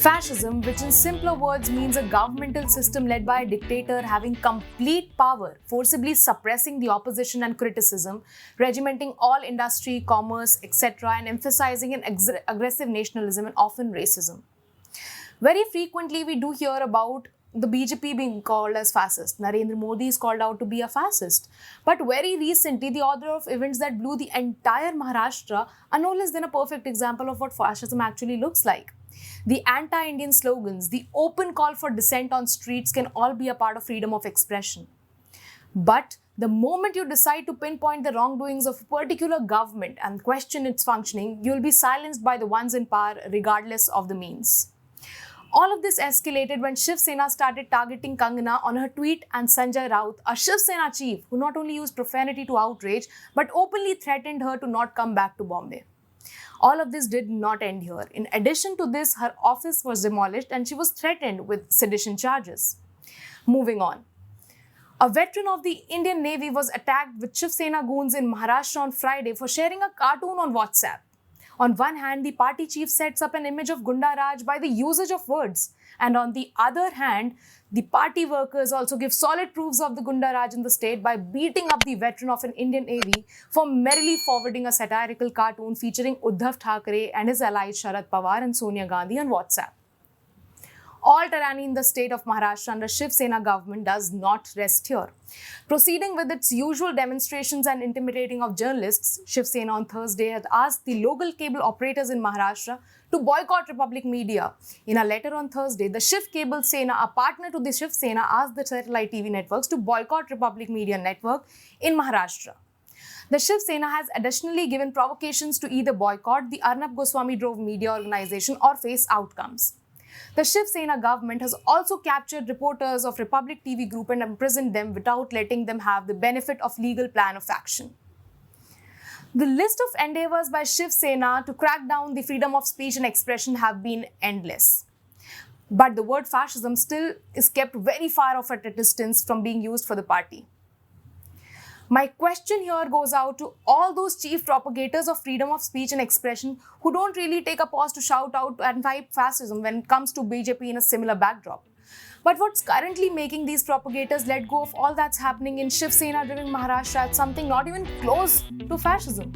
Fascism, which in simpler words means a governmental system led by a dictator having complete power, forcibly suppressing the opposition and criticism, regimenting all industry, commerce, etc., and emphasizing an aggressive nationalism and often racism. Very frequently, we do hear about the BJP being called as fascist. Narendra Modi is called out to be a fascist. But very recently, the order of events that blew the entire Maharashtra are no less than a perfect example of what fascism actually looks like. The anti-Indian slogans, the open call for dissent on streets can all be a part of freedom of expression. But the moment you decide to pinpoint the wrongdoings of a particular government and question its functioning, you will be silenced by the ones in power regardless of the means. All of this escalated when Shiv Sena started targeting Kangana on her tweet and Sanjay Raut, a Shiv Sena chief who not only used profanity to outrage but openly threatened her to not come back to Bombay. All of this did not end here. In addition to this, her office was demolished and she was threatened with sedition charges. Moving on. A veteran of the Indian Navy was attacked with Shiv Sena goons in Maharashtra on Friday for sharing a cartoon on WhatsApp. On one hand, the party chief sets up an image of Gunda Raj by the usage of words. And on the other hand, the party workers also give solid proofs of the Gunda Raj in the state by beating up the veteran of an Indian Navy for merrily forwarding a satirical cartoon featuring Uddhav Thackeray and his allies Sharad Pawar and Sonia Gandhi on WhatsApp. All tyranny in the state of Maharashtra under Shiv Sena government does not rest here. Proceeding with its usual demonstrations and intimidating of journalists, Shiv Sena on Thursday had asked the local cable operators in Maharashtra to boycott Republic Media. In a letter on Thursday, the Shiv Cable Sena, a partner to the Shiv Sena, asked the satellite TV networks to boycott Republic Media Network in Maharashtra. The Shiv Sena has additionally given provocations to either boycott the Arnab Goswami drove media organization or face outcomes. The Shiv Sena government has also captured reporters of Republic TV Group and imprisoned them without letting them have the benefit of legal plan of action. The list of endeavors by Shiv Sena to crack down the freedom of speech and expression have been endless. But the word fascism still is kept very far off at a distance from being used for the party. My question here goes out to all those chief propagators of freedom of speech and expression who don't really take a pause to shout out and fight fascism when it comes to BJP in a similar backdrop. But what's currently making these propagators let go of all that's happening in Shiv Sena driven Maharashtra as something not even close to fascism?